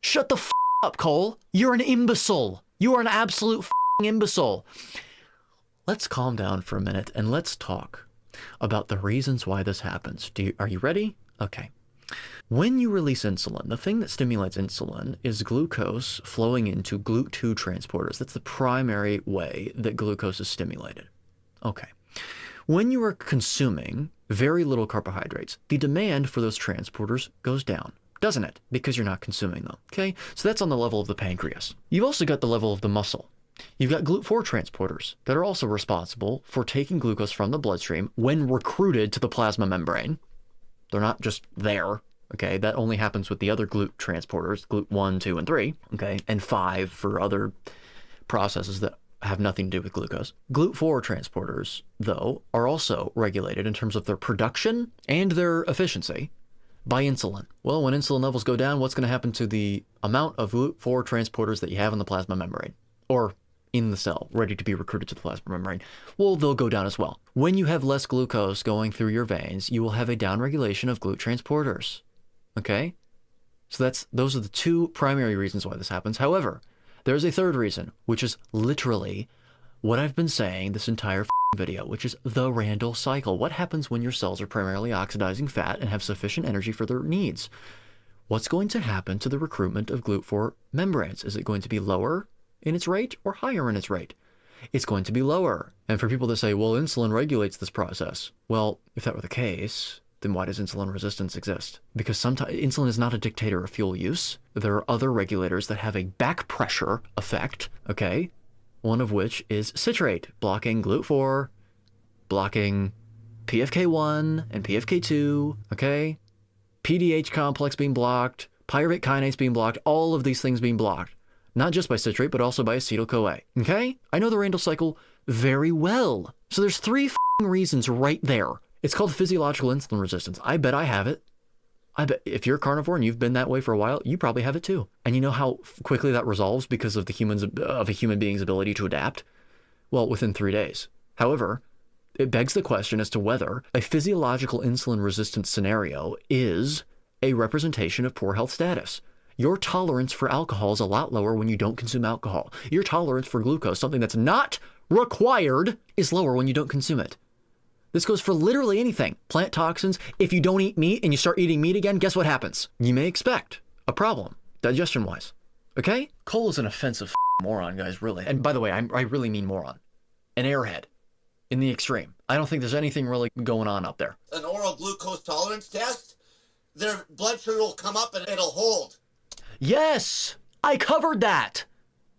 Speaker 1: Shut the f*** up, Cole. You're an imbecile. You are an absolute f***ing imbecile. Let's calm down for a minute and let's talk about the reasons why this happens. Are you ready? Okay. When you release insulin, the thing that stimulates insulin is glucose flowing into GLUT2 transporters. That's the primary way that glucose is stimulated. Okay. When you are consuming very little carbohydrates, the demand for those transporters goes down, doesn't it? Because you're not consuming them. Okay? So that's on the level of the pancreas. You've also got the level of the muscle. You've got GLUT4 transporters that are also responsible for taking glucose from the bloodstream when recruited to the plasma membrane. They're not just there. Okay, that only happens with the other GLUT transporters, GLUT1, 2, and 3, okay, and 5 for other processes that have nothing to do with glucose. GLUT4 transporters, though, are also regulated in terms of their production and their efficiency by insulin. Well, when insulin levels go down, what's going to happen to the amount of GLUT4 transporters that you have in the plasma membrane? Or in the cell, ready to be recruited to the plasma membrane? Well, they'll go down as well. When you have less glucose going through your veins, you will have a downregulation of GLUT transporters. Okay? So those are the two primary reasons why this happens. However, there's a third reason, which is literally what I've been saying this entire video, which is the Randall cycle. What happens when your cells are primarily oxidizing fat and have sufficient energy for their needs? What's going to happen to the recruitment of GLUT4 membranes? Is it going to be lower in its rate or higher in its rate? It's going to be lower. And for people that say, well, insulin regulates this process. Well, if that were the case, then why does insulin resistance exist? Because sometimes insulin is not a dictator of fuel use. There are other regulators that have a back pressure effect, okay? One of which is citrate, blocking GLUT4, blocking PFK1 and PFK2, okay? PDH complex being blocked, pyruvate kinase being blocked, all of these things being blocked. Not just by citrate, but also by acetyl-CoA, okay? I know the Randall cycle very well. So there's 3 reasons right there. It's called physiological insulin resistance. I bet I have it. I bet if you're a carnivore and you've been that way for a while, you probably have it too. And you know how quickly that resolves because of a human being's ability to adapt? Well, within 3 days. However, it begs the question as to whether a physiological insulin resistance scenario is a representation of poor health status. Your tolerance for alcohol is a lot lower when you don't consume alcohol. Your tolerance for glucose, something that's not required, is lower when you don't consume it. This goes for literally anything. Plant toxins. If you don't eat meat and you start eating meat again, guess what happens? You may expect a problem, digestion-wise. Okay? Cole is an offensive moron, guys, really. And by the way, I really mean moron. An airhead. In the extreme. I don't think there's anything really going on up there.
Speaker 2: An oral glucose tolerance test, their blood sugar will come up and it'll hold.
Speaker 1: Yes! I covered that!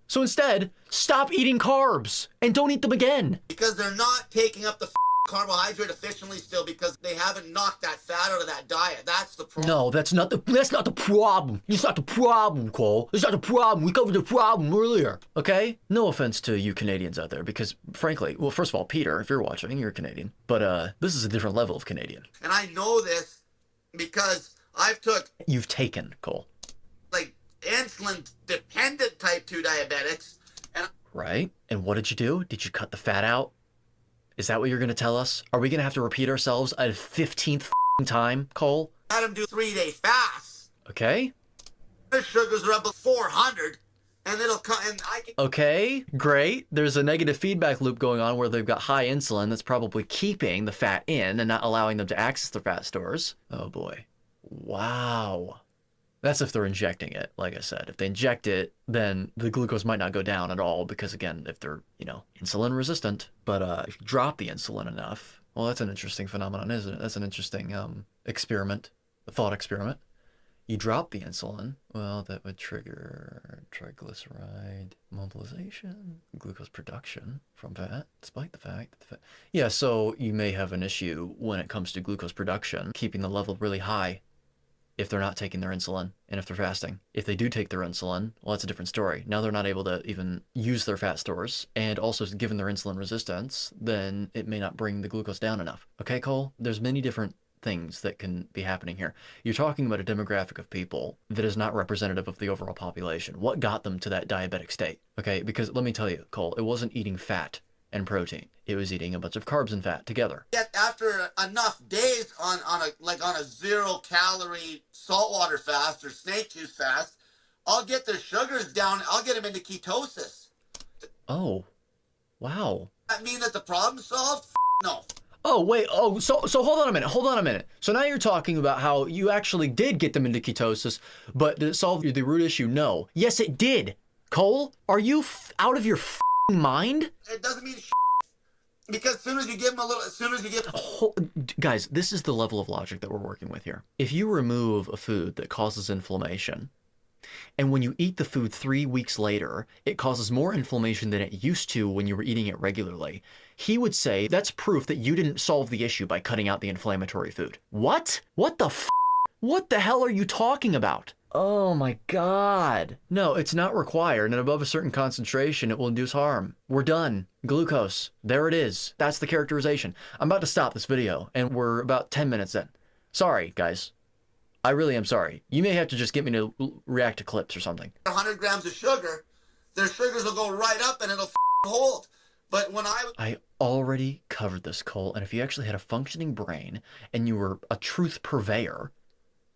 Speaker 1: So instead, stop eating carbs and don't eat them again.
Speaker 2: Because they're not taking up the carbohydrate efficiently still because they haven't knocked that fat out of that diet. That's the problem.
Speaker 1: No, that's not the problem. It's not the problem, Cole. It's not the problem. We covered the problem earlier. Okay? No offense to you Canadians out there because frankly, well, first of all, Peter, if you're watching, you're Canadian. But this is a different level of Canadian.
Speaker 2: And I know this because
Speaker 1: You've taken, Cole.
Speaker 2: Like insulin dependent type 2 diabetics. And
Speaker 1: right? And what did you do? Did you cut the fat out? Is that what you're going to tell us? Are we going to have to repeat ourselves a 15th time, Cole?
Speaker 2: I had them do 3-day fasts.
Speaker 1: Okay.
Speaker 2: Their sugars are up to 400, and it'll come. And I can.
Speaker 1: Okay, great. There's a negative feedback loop going on where they've got high insulin that's probably keeping the fat in and not allowing them to access their fat stores. Oh boy. Wow. That's if they're injecting it, like I said. If they inject it, then the glucose might not go down at all because, again, if they're, insulin resistant. But if you drop the insulin enough, well, that's an interesting phenomenon, isn't it? That's an interesting experiment, a thought experiment. You drop the insulin, well, that would trigger triglyceride mobilization, glucose production from fat, despite the fact that the fat... Yeah, so you may have an issue when it comes to glucose production, keeping the level really high if they're not taking their insulin and if they're fasting. If they do take their insulin, well, that's a different story. Now they're not able to even use their fat stores, and also given their insulin resistance, then it may not bring the glucose down enough. Okay, Cole? There's many different things that can be happening here. You're talking about a demographic of people that is not representative of the overall population. What got them to that diabetic state? Okay, because let me tell you, Cole, it wasn't eating fat and protein. It was eating a bunch of carbs and fat together.
Speaker 2: Yet after enough days on a 0-calorie saltwater fast or snake juice fast, I'll get their sugars down. I'll get them into ketosis.
Speaker 1: Oh, wow.
Speaker 2: Does that mean that the problem's solved? No.
Speaker 1: Oh, wait. Oh, so hold on a minute. Hold on a minute. So now you're talking about how you actually did get them into ketosis, but did it solve the root issue? No. Yes, it did. Cole, are you out of your mind?
Speaker 2: It doesn't mean because as soon as you give them
Speaker 1: Guys, this is the level of logic that we're working with here. If you remove a food that causes inflammation, and when you eat the food 3 weeks later, it causes more inflammation than it used to when you were eating it regularly, he would say that's proof that you didn't solve the issue by cutting out the inflammatory food. What? What the hell are you talking about? Oh my God. No, it's not required, and above a certain concentration, it will induce harm. We're done. Glucose. There it is. That's the characterization. I'm about to stop this video, and we're about 10 minutes in. Sorry, guys. I really am sorry. You may have to just get me to react to clips or something.
Speaker 2: 100 grams of sugar, their sugars will go right up and it'll hold. But when
Speaker 1: I already covered this, Cole, and if you actually had a functioning brain and you were a truth purveyor,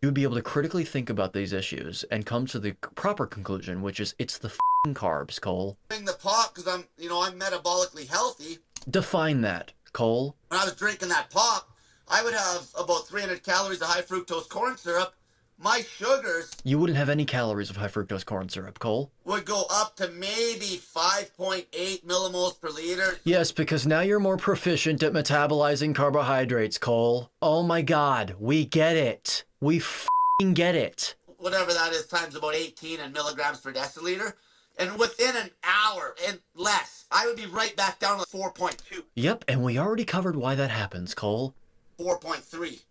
Speaker 1: you would be able to critically think about these issues and come to the proper conclusion, which is it's the carbs, Cole.
Speaker 2: the pop, because I'm metabolically healthy.
Speaker 1: Define that, Cole.
Speaker 2: When I was drinking that pop, I would have about 300 calories of high fructose corn syrup. My sugars...
Speaker 1: You wouldn't have any calories of high fructose corn syrup, Cole.
Speaker 2: ...would go up to maybe 5.8 millimoles per liter.
Speaker 1: Yes, because now you're more proficient at metabolizing carbohydrates, Cole. Oh my God, we get it. We get it.
Speaker 2: Whatever that is, times about 18 in milligrams per deciliter. And within an hour and less, I would be right back down to 4.2.
Speaker 1: Yep, and we already covered why that happens, Cole.
Speaker 2: 4.3.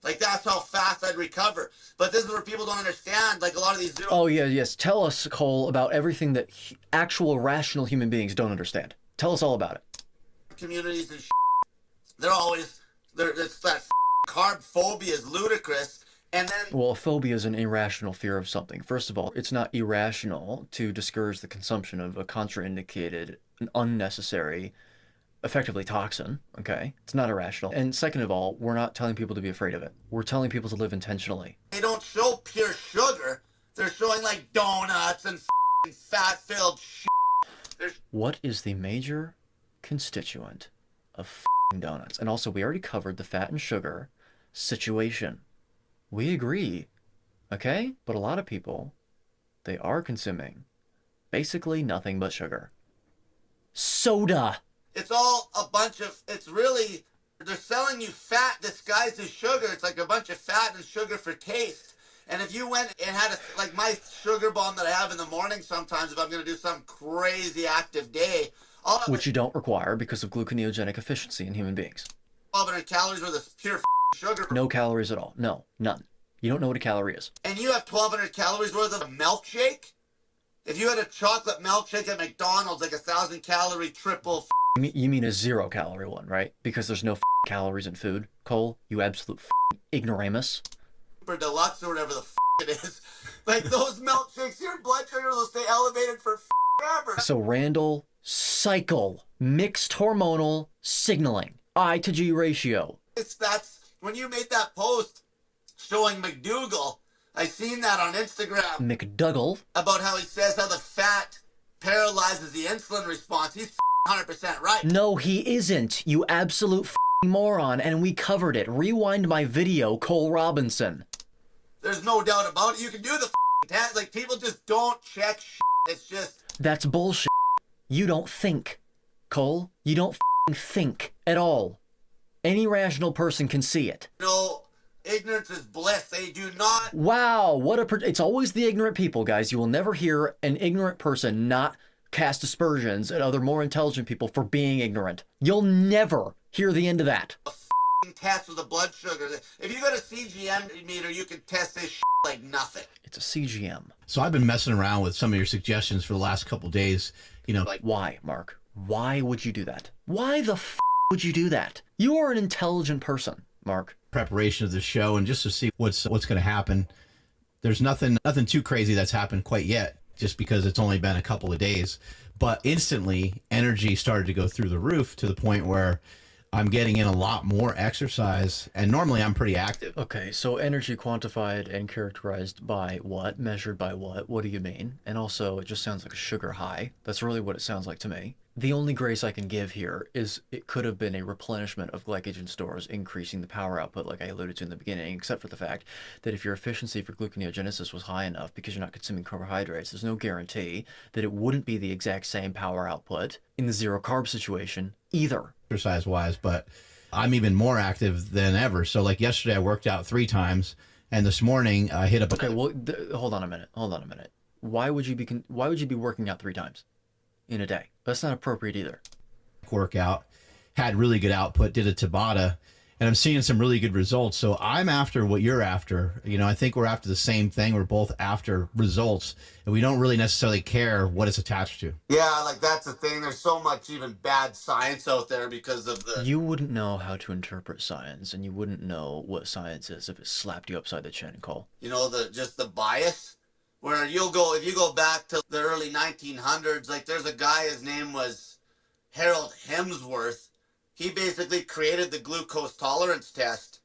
Speaker 2: Like, that's how fast I'd recover. But this is where people don't understand, like, a lot of these zero...
Speaker 1: Oh, yeah, yes. Tell us, Cole, about everything that actual rational human beings don't understand. Tell us all about it.
Speaker 2: ...communities and they're always... It's that carb phobia is ludicrous. And then...
Speaker 1: Well, a phobia is an irrational fear of something. First of all, it's not irrational to discourage the consumption of a contraindicated, unnecessary... effectively toxin, okay? It's not irrational. And second of all, we're not telling people to be afraid of it. We're telling people to live intentionally.
Speaker 2: They don't show pure sugar. They're showing like donuts and fat-filled shit.
Speaker 1: What is the major constituent of donuts? And also, we already covered the fat and sugar situation. We agree, okay? But a lot of people, they are consuming basically nothing but sugar. Soda!
Speaker 2: It's all a bunch of, it's really, they're selling you fat disguised as sugar. It's like a bunch of fat and sugar for taste. And if you went and had like my sugar bomb that I have in the morning sometimes, if I'm going to do some crazy active day,
Speaker 1: which you don't require because of gluconeogenic efficiency in human beings.
Speaker 2: 1,200 calories worth of pure sugar.
Speaker 1: No calories at all. No, none. You don't know what a calorie is.
Speaker 2: And you have 1,200 calories worth of milkshake? If you had a chocolate milkshake at McDonald's, like 1,000 calorie triple...
Speaker 1: You mean a 0 calorie one, right? Because there's no calories in food, Cole. You absolute ignoramus.
Speaker 2: Super deluxe or whatever the it is. Like those milkshakes, your blood sugar will stay elevated for forever.
Speaker 1: So Randall, cycle, mixed hormonal signaling, I to G ratio.
Speaker 2: That's when you made that post showing McDougal. I seen that on Instagram.
Speaker 1: McDougall.
Speaker 2: About how he says how the fat paralyzes the insulin response. He's 100% right.
Speaker 1: No, he isn't, you absolute moron, and we covered it. Rewind my video, Cole Robinson.
Speaker 2: There's no doubt about it. You can do the test. Like, people just don't check It's just...
Speaker 1: That's bullshit. You don't think, Cole. You don't think at all. Any rational person can see it.
Speaker 2: No, ignorance is bliss. They do not...
Speaker 1: Wow, what a... It's always the ignorant people, guys. You will never hear an ignorant person not cast aspersions at other more intelligent people for being ignorant. You'll never hear the end of that.
Speaker 2: A test with the blood sugar. If you got a CGM meter, you can test this like nothing.
Speaker 1: It's a CGM.
Speaker 3: So I've been messing around with some of your suggestions for the last couple of days. You know,
Speaker 1: like, why, Mark? Why would you do that? Why the would you do that? You are an intelligent person, Mark.
Speaker 3: Preparation of the show and just to see what's going to happen. There's nothing too crazy that's happened quite yet, just because it's only been a couple of days. But instantly, energy started to go through the roof to the point where I'm getting in a lot more exercise, and normally I'm pretty active.
Speaker 1: Okay, so energy quantified and characterized by what? Measured by what? What do you mean? And also, it just sounds like a sugar high. That's really what it sounds like to me. The only grace I can give here is it could have been a replenishment of glycogen stores, increasing the power output like I alluded to in the beginning, except for the fact that if your efficiency for gluconeogenesis was high enough because you're not consuming carbohydrates, there's no guarantee that it wouldn't be the exact same power output in the zero carb situation either.
Speaker 3: Exercise wise, but I'm even more active than ever. So like yesterday I worked out 3 times, and this morning I hit up.
Speaker 1: Okay, well, hold on a minute. Why would you be working out 3 times in a day? That's not appropriate either.
Speaker 3: Workout, had really good output, did a Tabata, and I'm seeing some really good results. So I'm after what you're after. You know, I think we're after the same thing. We're both after results, and we don't really necessarily care what it's attached to.
Speaker 2: Yeah, like that's the thing. There's so much even bad science out there because of the.
Speaker 1: You wouldn't know how to interpret science, and you wouldn't know what science is if it slapped you upside the chin, Cole.
Speaker 2: You know, just the bias. Where if you go back to the early 1900s, like there's a guy, his name was Harold Hemsworth. He basically created the glucose tolerance test.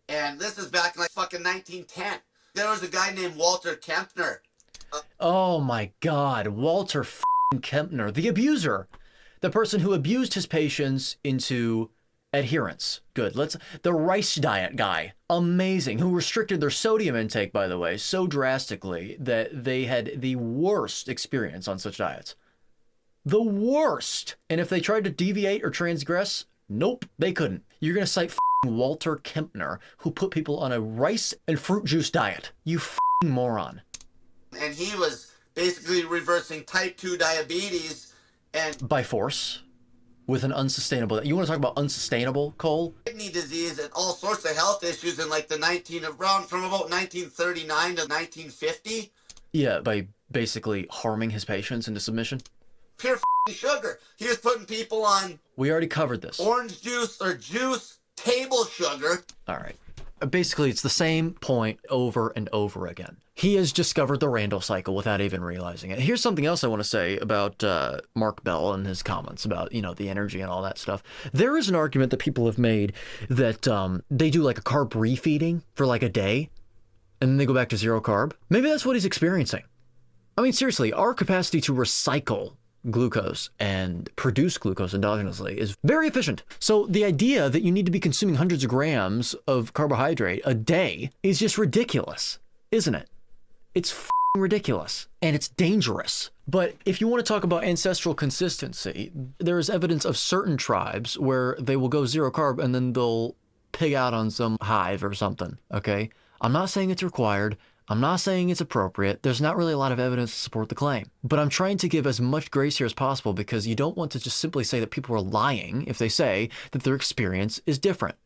Speaker 2: And this is back in like fucking 1910. There was a guy named Walter Kempner.
Speaker 1: Oh my God, Walter Kempner, the abuser. The person who abused his patients into adherence. Good. The rice diet guy. Amazing. Who restricted their sodium intake, by the way, so drastically that they had the worst experience on such diets. The worst. And if they tried to deviate or transgress, nope, they couldn't. You're going to cite Walter Kempner, who put people on a rice and fruit juice diet. You moron.
Speaker 2: And he was basically reversing type 2 diabetes and
Speaker 1: by force. With an unsustainable. You want to talk about unsustainable, Cole?
Speaker 2: Kidney disease and all sorts of health issues in like around from about 1939 to 1950.
Speaker 1: Yeah, by basically harming his patients into submission.
Speaker 2: Pure sugar. He was putting people on.
Speaker 1: We already covered this.
Speaker 2: Orange juice or juice, table sugar.
Speaker 1: All right. Basically, it's the same point over and over again. He has discovered the Randall cycle without even realizing it. Here's something else I want to say about Mark Bell and his comments about, the energy and all that stuff. There is an argument that people have made that they do like a carb refeeding for like a day, and then they go back to zero carb. Maybe that's what he's experiencing. I mean, seriously, our capacity to recycle glucose and produce glucose endogenously is very efficient. So the idea that you need to be consuming hundreds of grams of carbohydrate a day is just ridiculous, isn't it? It's ridiculous, and it's dangerous. But if you want to talk about ancestral consistency, there is evidence of certain tribes where they will go zero carb and then they'll pig out on some hive or something, okay? I'm not saying it's required. I'm not saying it's appropriate. There's not really a lot of evidence to support the claim. But I'm trying to give as much grace here as possible because you don't want to just simply say that people are lying if they say that their experience is different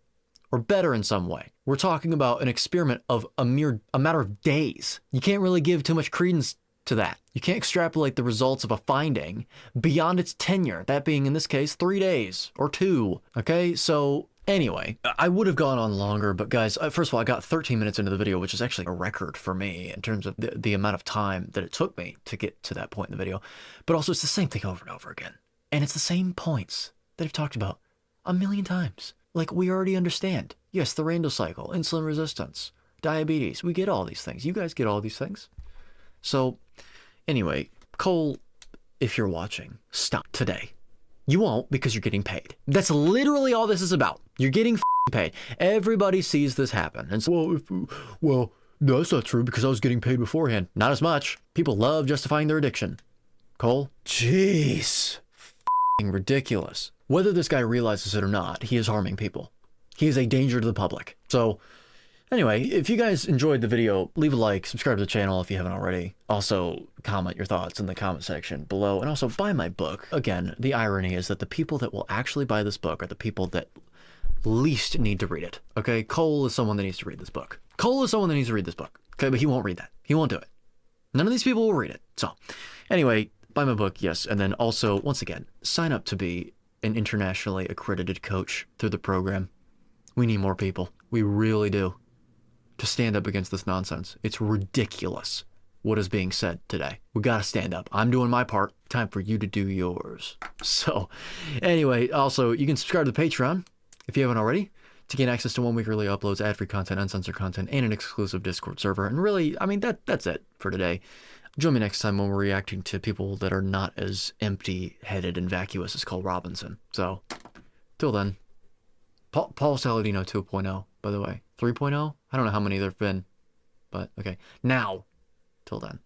Speaker 1: or better in some way. We're talking about an experiment of a matter of days. You can't really give too much credence to that. You can't extrapolate the results of a finding beyond its tenure, that being in this case 3 days or 2. Okay, so anyway, I would have gone on longer, but guys, first of all, I got 13 minutes into the video, which is actually a record for me in terms of the amount of time that it took me to get to that point in the video. But also, it's the same thing over and over again. And it's the same points that I've talked about a million times. Like, we already understand. Yes, the Randall cycle, insulin resistance, diabetes. We get all these things. You guys get all these things. So, anyway, Cole, if you're watching, stop today. You won't because you're getting paid. That's literally all this is about. You're getting paid. Everybody sees this happen. And so, well, no, that's not true because I was getting paid beforehand. Not as much. People love justifying their addiction. Cole? Jeez. Ridiculous. Whether this guy realizes it or not, he is harming people. He is a danger to the public. So, anyway, if you guys enjoyed the video, leave a like, subscribe to the channel if you haven't already. Also, comment your thoughts in the comment section below, and also buy my book. Again, the irony is that the people that will actually buy this book are the people that least need to read it. Okay, Cole is someone that needs to read this book. Cole is someone that needs to read this book. Okay, but he won't read that. He won't do it. None of these people will read it. So, anyway, buy my book, yes, and then also, once again, sign up to be an internationally accredited coach through the program. We need more people. We really do. To stand up against this nonsense. It's ridiculous what is being said today. We gotta stand up. I'm doing my part. Time for you to do yours. So, anyway, also, you can subscribe to the Patreon if you haven't already to gain access to 1 week early uploads, ad-free content, uncensored content, and an exclusive Discord server. And really, I mean, that's it for today. Join me next time when we're reacting to people that are not as empty-headed and vacuous as Cole Robinson. So, till then, Paul Saladino 2.0, by the way. 3.0? I don't know how many there have been, but okay. Now, till then.